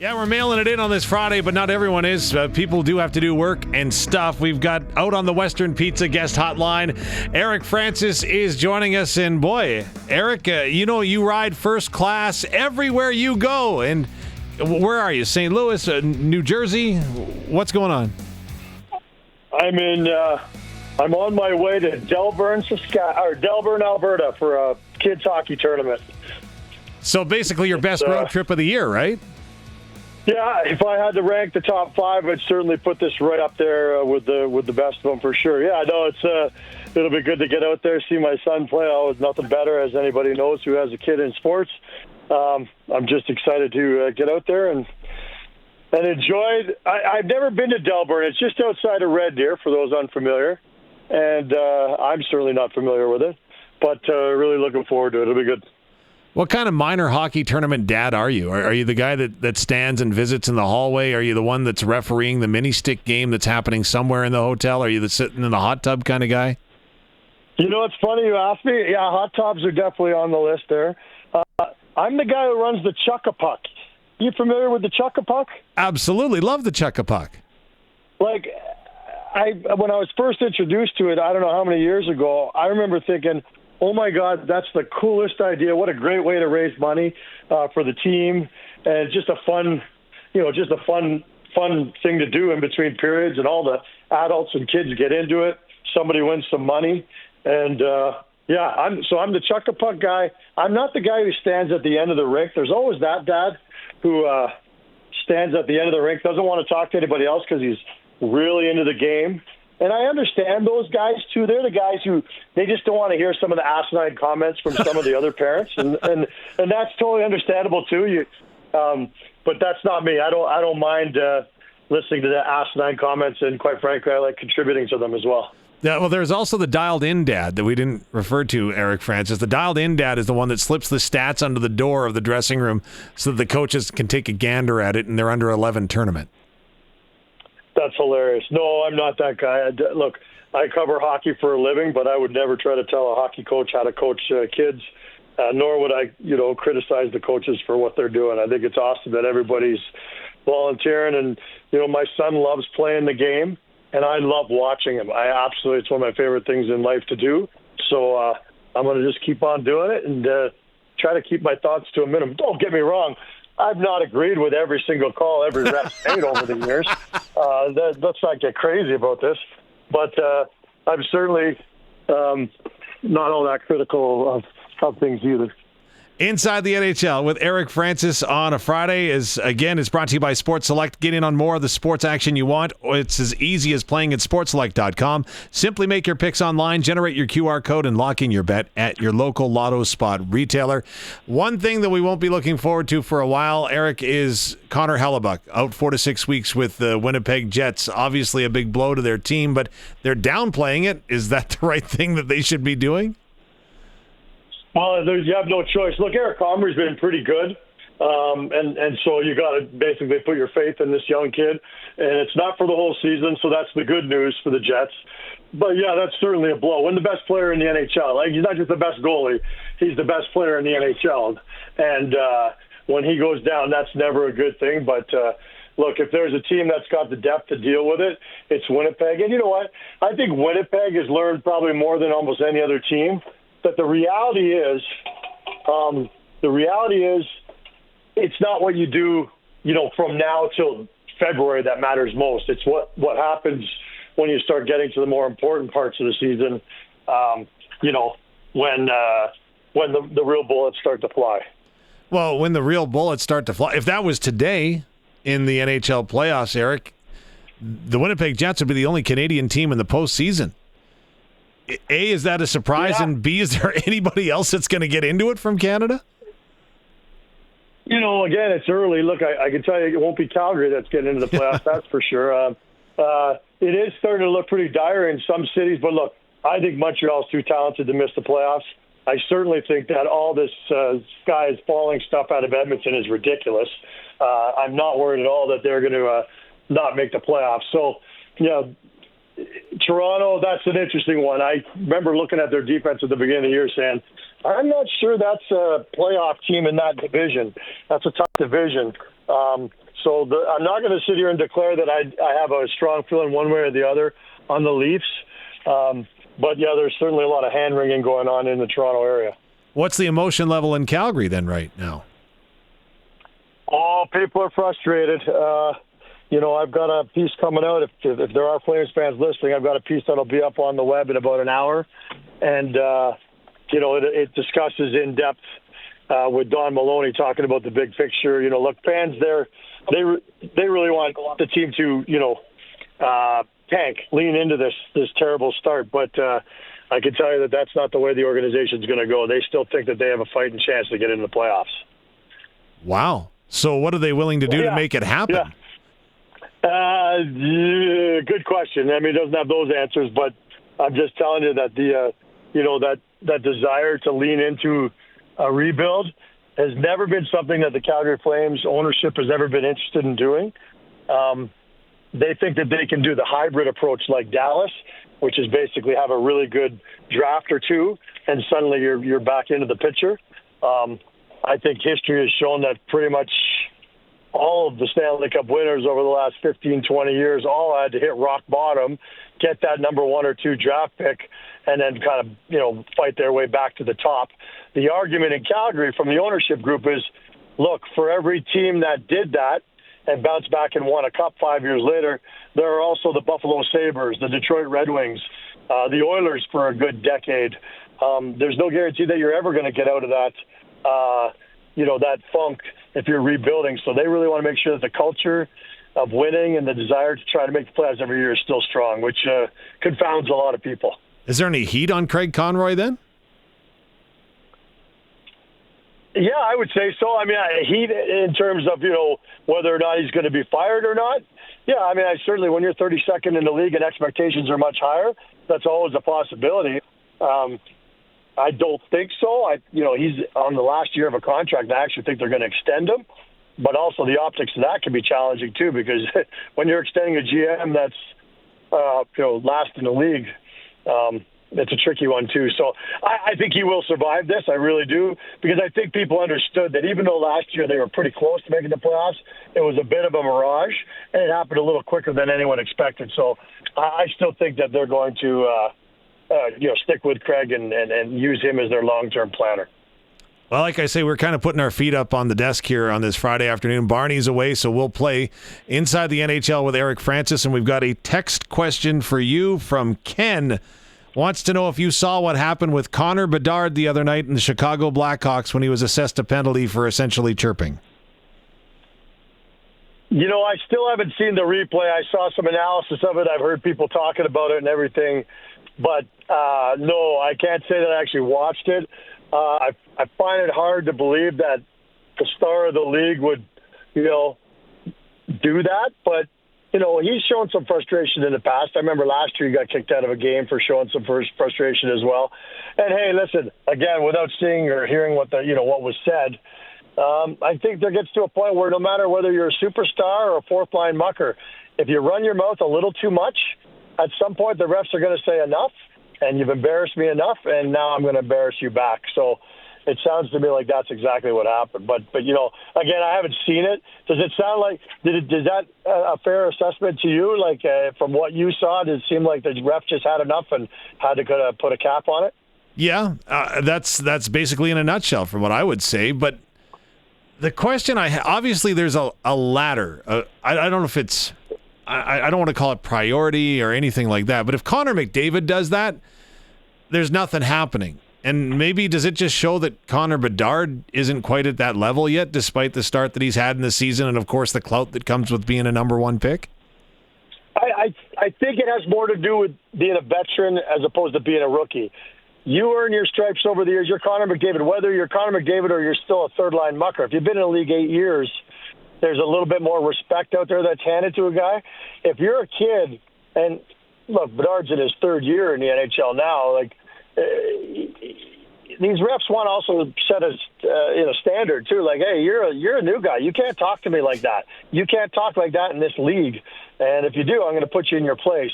Yeah, we're mailing it in on this Friday, but not everyone is. People do have to do work and stuff. We've got out on the Western Pizza guest hotline. Eric Francis is joining us. And boy, Eric, you ride first class everywhere you go. And where are you? St. Louis, New Jersey? What's going on? I'm on my way to Delburn, Alberta for a kids hockey tournament. So basically your best road trip of the year, right? Yeah, if I had to rank the top 5, I'd certainly put this right up there with the best of them for sure. Yeah, no, it'll be good to get out there, see my son play. Always nothing better, as anybody knows who has a kid in sports. I'm just excited to get out there and enjoy. I've never been to Delburn. It's just outside of Red Deer, for those unfamiliar, and I'm certainly not familiar with it, but really looking forward to it. It'll be good. What kind of minor hockey tournament dad are you? Are you the guy that stands and visits in the hallway? Are you the one that's refereeing the mini stick game that's happening somewhere in the hotel? Are you the sitting in the hot tub kind of guy? You know, it's funny you asked me. Yeah, hot tubs are definitely on the list there. I'm the guy who runs the Chuck-a-Puck. You familiar with the Chuck-a-Puck? Absolutely. Love the Chuck-a-Puck. When I was first introduced to it, I don't know how many years ago, I remember thinking, oh my God, that's the coolest idea. What a great way to raise money for the team. And just a fun thing to do in between periods, and all the adults and kids get into it. Somebody wins some money. And I'm the Chuck-a-Puck guy. I'm not the guy who stands at the end of the rink. There's always that dad who stands at the end of the rink, doesn't want to talk to anybody else because he's really into the game. And I understand those guys, too. They're the guys who, they just don't want to hear some of the asinine comments from some of the other parents. And that's totally understandable, too. But that's not me. I don't mind listening to the asinine comments, and quite frankly, I like contributing to them as well. Yeah, well, there's also the dialed-in dad that we didn't refer to, Eric Francis. The dialed-in dad is the one that slips the stats under the door of the dressing room so that the coaches can take a gander at it in their under-11 tournament. That's hilarious. No, I'm not that guy. Look, I cover hockey for a living, but I would never try to tell a hockey coach how to coach kids, nor would I, criticize the coaches for what they're doing. I think it's awesome that everybody's volunteering, and, my son loves playing the game, and I love watching him. It's one of my favorite things in life to do. So I'm going to just keep on doing it and try to keep my thoughts to a minimum. Don't get me wrong. I've not agreed with every single call every rep made over the years. Let's not get crazy about this. But I'm certainly not all that critical of things either. Inside the NHL with Eric Francis on a Friday is brought to you by Sports Select. Get in on more of the sports action you want. It's as easy as playing at sportselect.com. Simply make your picks online, generate your QR code, and lock in your bet at your local Lotto Spot retailer. One thing that we won't be looking forward to for a while, Eric, is Connor Hellebuck out 4 to 6 weeks with the Winnipeg Jets. Obviously a big blow to their team, but they're downplaying it. Is that the right thing that they should be doing? Well, you have no choice. Look, Eric Comrie's been pretty good, and so you got to basically put your faith in this young kid. And it's not for the whole season, so that's the good news for the Jets. But, yeah, that's certainly a blow. When the best player in the NHL, he's not just the best goalie, he's the best player in the NHL. And when he goes down, that's never a good thing. But, look, if there's a team that's got the depth to deal with it, it's Winnipeg. And you know what? I think Winnipeg has learned probably more than almost any other team. But the reality is, it's not what you do, from now till February that matters most. It's what happens when you start getting to the more important parts of the season, when the real bullets start to fly. Well, when the real bullets start to fly, if that was today in the NHL playoffs, Eric, the Winnipeg Jets would be the only Canadian team in the postseason. A, is that a surprise? Yeah. And B, is there anybody else that's going to get into it from Canada? Again, it's early. Look, I can tell you it won't be Calgary that's getting into the playoffs, that's for sure. It is starting to look pretty dire in some cities, but look, I think Montreal's too talented to miss the playoffs. I certainly think that all this sky is falling stuff out of Edmonton is ridiculous. I'm not worried at all that they're going to not make the playoffs. So, Toronto, that's an interesting one. I remember looking at their defense at the beginning of the year saying, I'm not sure that's a playoff team in that division. That's a tough division. I'm not going to sit here and declare that I have a strong feeling one way or the other on the Leafs. But, yeah, there's certainly a lot of hand-wringing going on in the Toronto area. What's the emotion level in Calgary then right now? Oh, people are frustrated. I've got a piece coming out. If there are Flames fans listening, I've got a piece that'll be up on the web in about an hour. And, it discusses in depth with Don Maloney talking about the big picture. Look, fans, they really want the team to, tank, lean into this terrible start. But I can tell you that that's not the way the organization's going to go. They still think that they have a fighting chance to get into the playoffs. Wow. So what are they willing to do to make it happen? Yeah. Good question. I mean, it doesn't have those answers, but I'm just telling you that that desire to lean into a rebuild has never been something that the Calgary Flames ownership has ever been interested in doing. They think that they can do the hybrid approach like Dallas, which is basically have a really good draft or two, and suddenly you're back into the picture. I think history has shown that pretty much all of the Stanley Cup winners over the last 15, 20 years all had to hit rock bottom, get that number 1 or 2 draft pick, and then kind of, fight their way back to the top. The argument in Calgary from the ownership group is, look, for every team that did that and bounced back and won a cup 5 years later, there are also the Buffalo Sabres, the Detroit Red Wings, the Oilers for a good decade. There's no guarantee that you're ever going to get out of that, that funk if you're rebuilding. So they really want to make sure that the culture of winning and the desire to try to make the playoffs every year is still strong, which confounds a lot of people. Is there any heat on Craig Conroy then? Yeah, I would say so. I mean, heat in terms of, whether or not he's going to be fired or not. Yeah, I mean, certainly when you're 32nd in the league and expectations are much higher, that's always a possibility. I don't think so. He's on the last year of a contract. I actually think they're going to extend him. But also the optics of that can be challenging too, because when you're extending a GM that's, last in the league, it's a tricky one too. So I think he will survive this. I really do, because I think people understood that even though last year they were pretty close to making the playoffs, it was a bit of a mirage, and it happened a little quicker than anyone expected. So I still think that they're going to, stick with Craig and use him as their long-term planner. Well, like I say, we're kind of putting our feet up on the desk here on this Friday afternoon. Barney's away, so we'll play Inside the NHL with Eric Francis, and we've got a text question for you from Ken. Wants to know if you saw what happened with Connor Bedard the other night in the Chicago Blackhawks when he was assessed a penalty for essentially chirping. I still haven't seen the replay. I saw some analysis of it. I've heard people talking about it and everything. But, no, I can't say that I actually watched it. I find it hard to believe that the star of the league would, do that. But, he's shown some frustration in the past. I remember last year he got kicked out of a game for showing some frustration as well. And, hey, listen, again, without seeing or hearing what was said, I think there gets to a point where no matter whether you're a superstar or a fourth-line mucker, if you run your mouth a little too much, at some point the refs are going to say enough, and you've embarrassed me enough, and now I'm going to embarrass you back. So it sounds to me like that's exactly what happened. But again, I haven't seen it. Does it sound like is that a fair assessment to you? Like from what you saw, did it seem like the ref just had enough and had to kind of put a cap on it? Yeah, that's basically in a nutshell from what I would say. But the question obviously there's a ladder. I don't know if it's I don't want to call it priority or anything like that. But if Connor McDavid does that, there's nothing happening. And maybe does it just show that Connor Bedard isn't quite at that level yet, despite the start that he's had in the season and, of course, the clout that comes with being a number 1 pick? I think it has more to do with being a veteran as opposed to being a rookie. You earn your stripes over the years. You're Connor McDavid, whether you're Connor McDavid or you're still a third-line mucker. If you've been in the league 8 years, there's a little bit more respect out there that's handed to a guy. If you're a kid, and look, Bedard's in his 3rd year in the NHL now, like, these refs want to also set a standard too. Like, hey, you're a new guy. You can't talk to me like that. You can't talk like that in this league. And if you do, I'm going to put you in your place.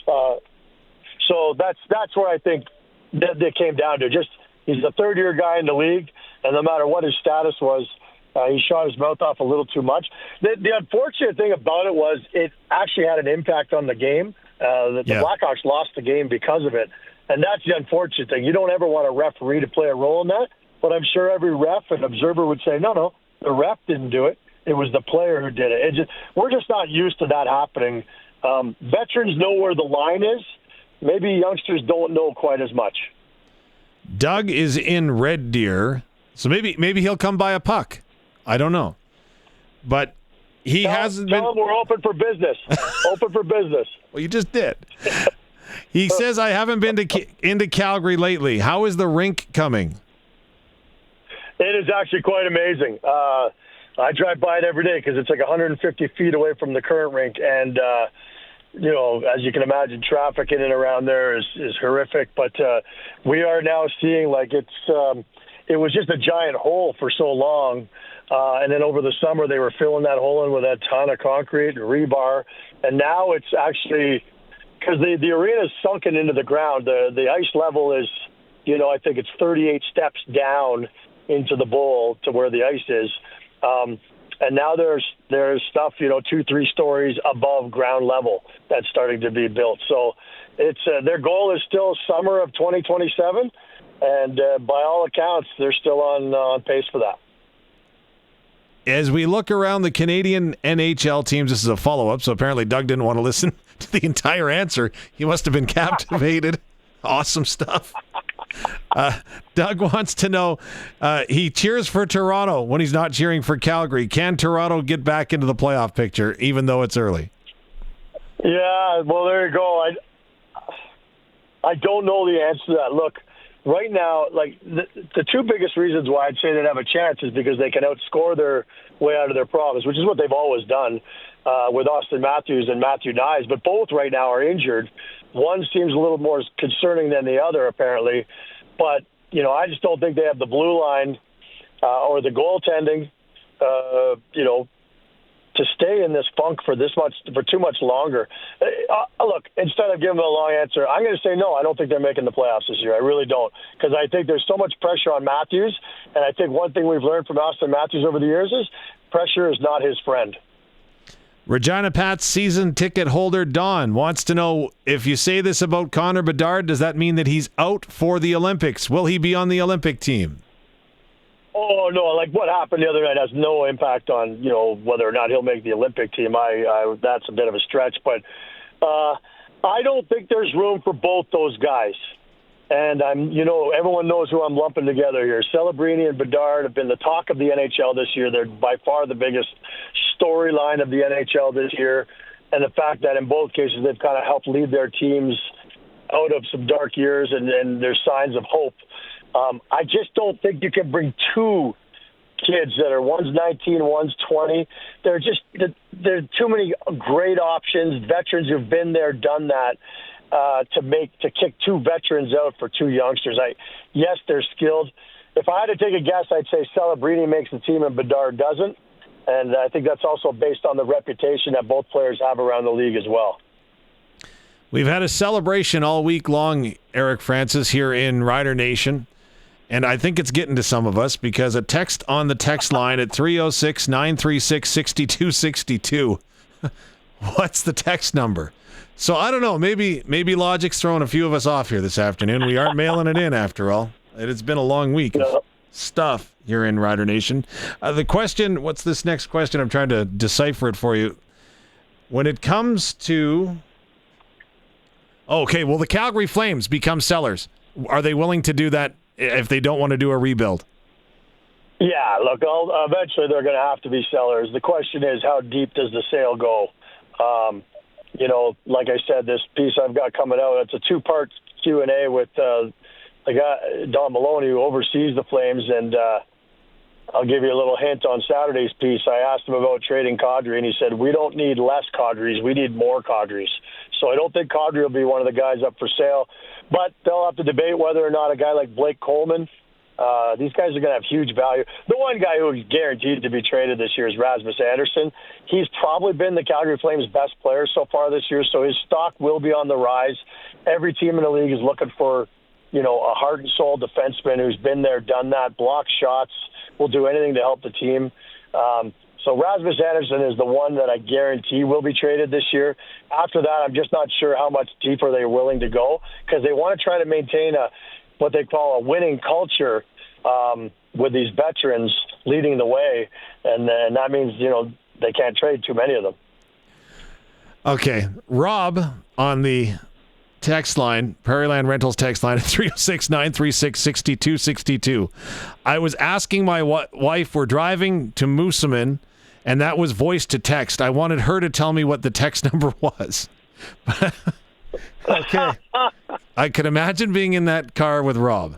So that's where I think that came down to. Just he's a 3rd-year guy in the league, and no matter what his status was, He shot his mouth off a little too much. The unfortunate thing about it was it actually had an impact on the game. The Blackhawks lost the game because of it, and that's the unfortunate thing. You don't ever want a referee to play a role in that, but I'm sure every ref and observer would say, no, the ref didn't do it. It was the player who did it. We're just not used to that happening. Veterans know where the line is. Maybe youngsters don't know quite as much. Doug is in Red Deer, so maybe he'll come by a puck. I don't know. But he hasn't been... Tell him we're open for business. Open for business. Well, you just did. He says, I haven't been into Calgary lately. How is the rink coming? It is actually quite amazing. I drive by it every day because it's like 150 feet away from the current rink. And, as you can imagine, traffic in and around there is horrific. But we are now seeing it was just a giant hole for so long. And then over the summer, they were filling that hole in with a ton of concrete and rebar. And now it's actually, because the arena is sunken into the ground, the ice level is, I think it's 38 steps down into the bowl to where the ice is. And now there's stuff, 2-3 stories above ground level that's starting to be built. So it's their goal is still summer of 2027. And by all accounts, they're still on pace for that. As we look around the Canadian NHL teams, this is a follow-up, so apparently Doug didn't want to listen to the entire answer. He must have been captivated. Awesome stuff. Doug wants to know, he cheers for Toronto when he's not cheering for Calgary. Can Toronto get back into the playoff picture, even though it's early? Yeah, well, there you go. I don't know the answer to that. Look, right now, the two biggest reasons why I'd say they'd have a chance is because they can outscore their way out of their problems, which is what they've always done with Austin Matthews and Matthew Nyes. But both right now are injured. One seems a little more concerning than the other, apparently. But, I just don't think they have the blue line or the goaltending, to stay in this funk for too much longer. Look, instead of giving them a long answer, I'm going to say no. I don't think they're making the playoffs this year. I really don't, because I think there's so much pressure on Matthews, and I think one thing we've learned from Austin Matthews over the years is pressure is not his friend. Regina Pat's season ticket holder Don wants to know, if you say this about Connor Bedard, does that mean that he's out for the Olympics? Will he be on the Olympic team? Oh, no, what happened the other night has no impact on, whether or not he'll make the Olympic team. That's a bit of a stretch, but I don't think there's room for both those guys. And everyone knows who I'm lumping together here. Celebrini and Bedard have been the talk of the NHL this year. They're by far the biggest storyline of the NHL this year. And the fact that in both cases they've kind of helped lead their teams out of some dark years, and there's signs of hope. I just don't think you can bring two kids that are, one's 19, one's 20. There are too many great options, veterans who've been there, done that, to kick two veterans out for two youngsters. Yes, they're skilled. If I had to take a guess, I'd say Celebrini makes the team and Bedard doesn't. And I think that's also based on the reputation that both players have around the league as well. We've had a celebration all week long, Eric Francis, here in Rider Nation. And I think it's getting to some of us, because a text on the text line at 306-936-6262. What's the text number? So I don't know. Maybe Logic's throwing a few of us off here this afternoon. We aren't mailing it in after all. It's been a long week of stuff here in Rider Nation. The question, what's this next question? I'm trying to decipher it for you. When it comes to... Okay, will the Calgary Flames become sellers? Are they willing to do that if they don't want to do a rebuild? Yeah, look, eventually they're going to have to be sellers. The question is, how deep does the sale go? Like I said, this piece I've got coming out, it's a two-part Q&A with the guy, Don Maloney, who oversees the Flames, and I'll give you a little hint on Saturday's piece. I asked him about trading Kadri, and he said, we don't need less Kadris, we need more Kadris. So I don't think Kadri will be one of the guys up for sale, but they'll have to debate whether or not a guy like Blake Coleman, these guys are going to have huge value. The one guy who is guaranteed to be traded this year is Rasmus Andersson. He's probably been the Calgary Flames' best player so far this year, so his stock will be on the rise. Every team in the league is looking for a heart and soul defenseman who's been there, done that, blocks shots, will do anything to help the team. So Rasmus Andersson is the one that I guarantee will be traded this year. After that, I'm just not sure how much deeper they're willing to go, because they want to try to maintain what they call a winning culture with these veterans leading the way, and that means they can't trade too many of them. Okay, Rob on the text line, Prairieland Rentals text line at 306-936-6262. I was asking my wife, we're driving to Moosomin, and that was voice to text. I wanted her to tell me what the text number was. Okay. I could imagine being in that car with Rob.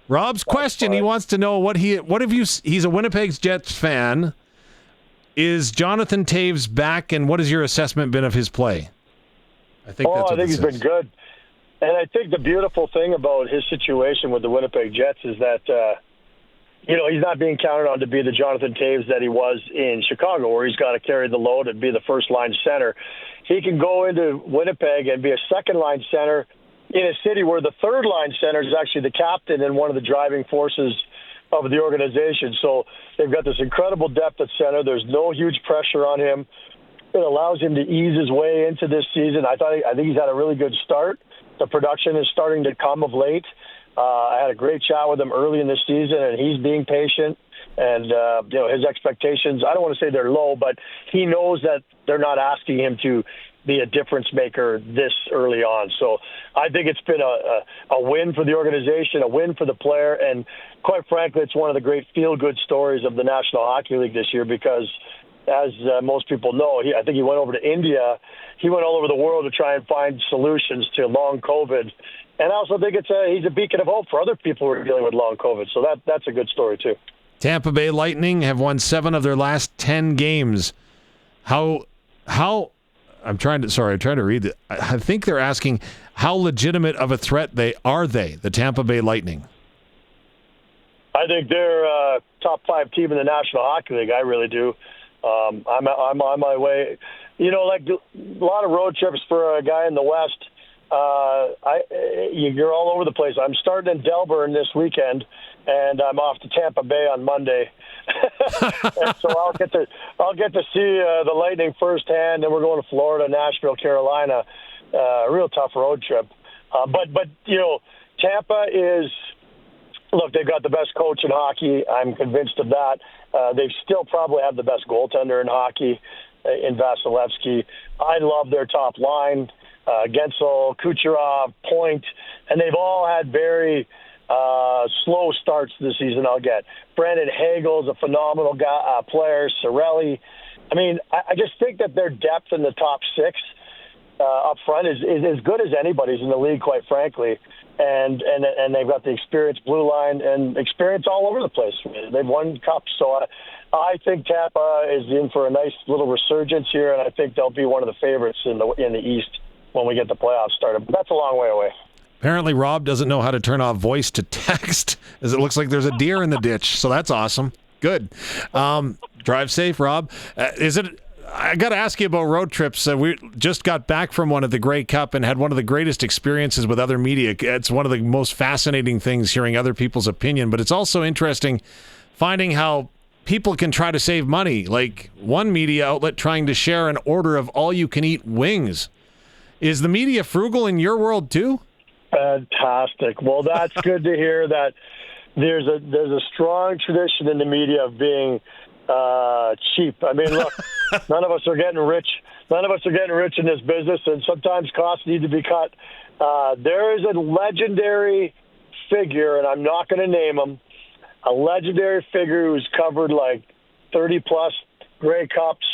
Rob's question, he wants to know he's a Winnipeg Jets fan. Is Jonathan Toews back, and what has your assessment been of his play? I think he's been good. And I think the beautiful thing about his situation with the Winnipeg Jets is that, he's not being counted on to be the Jonathan Toews that he was in Chicago, where he's got to carry the load and be the first-line center. He can go into Winnipeg and be a second-line center in a city where the third-line center is actually the captain and one of the driving forces of the organization. So they've got this incredible depth at center. There's no huge pressure on him. It allows him to ease his way into this season. I think he's had a really good start. The production is starting to come of late. I had a great chat with him early in the season, and he's being patient. And his expectations, I don't want to say they're low, but he knows that they're not asking him to be a difference maker this early on. So I think it's been a win for the organization, a win for the player, and quite frankly, it's one of the great feel-good stories of the National Hockey League this year because, as most people know, I think he went over to India. He went all over the world to try and find solutions to long COVID. And I also think he's a beacon of hope for other people who are dealing with long COVID. So that's a good story, too. Tampa Bay Lightning have won 7 of their last 10 games. How I'm trying to read it. I think they're asking how legitimate of a threat the Tampa Bay Lightning? I think they're a top 5 team in the National Hockey League. I really do. I'm on my way. Like a lot of road trips for a guy in the West. You're all over the place. I'm starting in Delburn this weekend, and I'm off to Tampa Bay on Monday. And so I'll get to see the Lightning firsthand. Then we're going to Florida, Nashville, Carolina. A real tough road trip. But Tampa is. Look, they've got the best coach in hockey. I'm convinced of that. They still probably have the best goaltender in hockey in Vasilevsky. I love their top line. Gensel, Kucherov, Point, and they've all had very slow starts this season, I'll get. Brandon Hagel's a phenomenal guy, player. Cirelli. I mean, I just think that their depth in the top 6 up front is as good as anybody's in the league, quite frankly. And they've got the experienced blue line and experience all over the place. They've won cups. So I think Tampa is in for a nice little resurgence here, and I think they'll be one of the favorites in the East when we get the playoffs started. But that's a long way away. Apparently, Rob doesn't know how to turn off voice to text, as it looks like there's a deer in the ditch. So that's awesome. Good. Drive safe, Rob. I got to ask you about road trips. We just got back from one at the Grey Cup and had one of the greatest experiences with other media. It's one of the most fascinating things, hearing other people's opinion, but it's also interesting finding how people can try to save money, like one media outlet trying to share an order of all-you-can-eat wings. Is the media frugal in your world too? Fantastic. Well, that's good to hear that there's a strong tradition in the media of being cheap. I mean, look, none of us are getting rich. None of us are getting rich in this business, and sometimes costs need to be cut. There is a legendary figure, and I'm not going to name him, a legendary figure who's covered like 30-plus Grey Cups,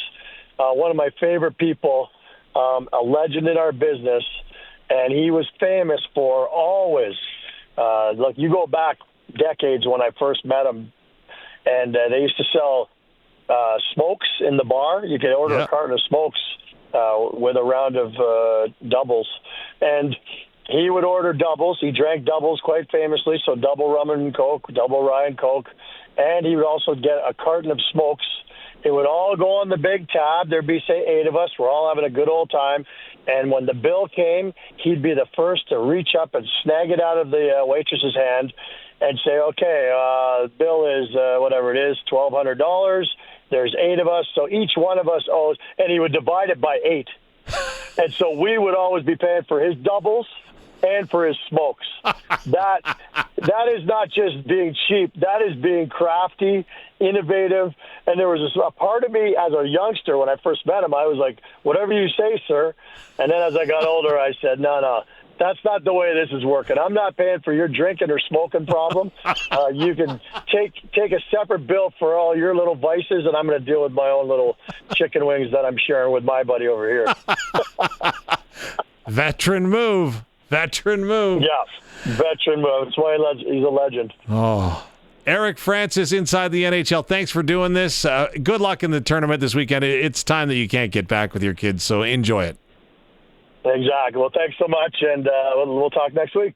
one of my favorite people, a legend in our business, and he was famous for always, look, you go back decades when I first met him, and they used to sell smokes in the bar. You could order a carton of smokes with a round of doubles. And he would order doubles. He drank doubles quite famously, so double rum and Coke, double rye and Coke. And he would also get a carton of smokes It would all go on the big tab. There'd be, say, 8 of us. We're all having a good old time. And when the bill came, he'd be the first to reach up and snag it out of the waitress's hand and say, okay, bill is whatever it is, $1,200. There's 8 of us, so each one of us owes, and he would divide it by 8. And so we would always be paying for his doubles and for his smokes. That is not just being cheap. That is being crafty, innovative. And there was a part of me as a youngster when I first met him, I was like, whatever you say, sir. And then as I got older, I said, no, that's not the way this is working. I'm not paying for your drinking or smoking problem. You can take a separate bill for all your little vices, and I'm going to deal with my own little chicken wings that I'm sharing with my buddy over here. Veteran move. Yeah, veteran move. That's why he's a legend. Oh, Eric Francis inside the NHL. Thanks for doing this. Good luck in the tournament this weekend. It's time that you can't get back with your kids, so enjoy it. Exactly. Well, thanks so much, and we'll talk next week.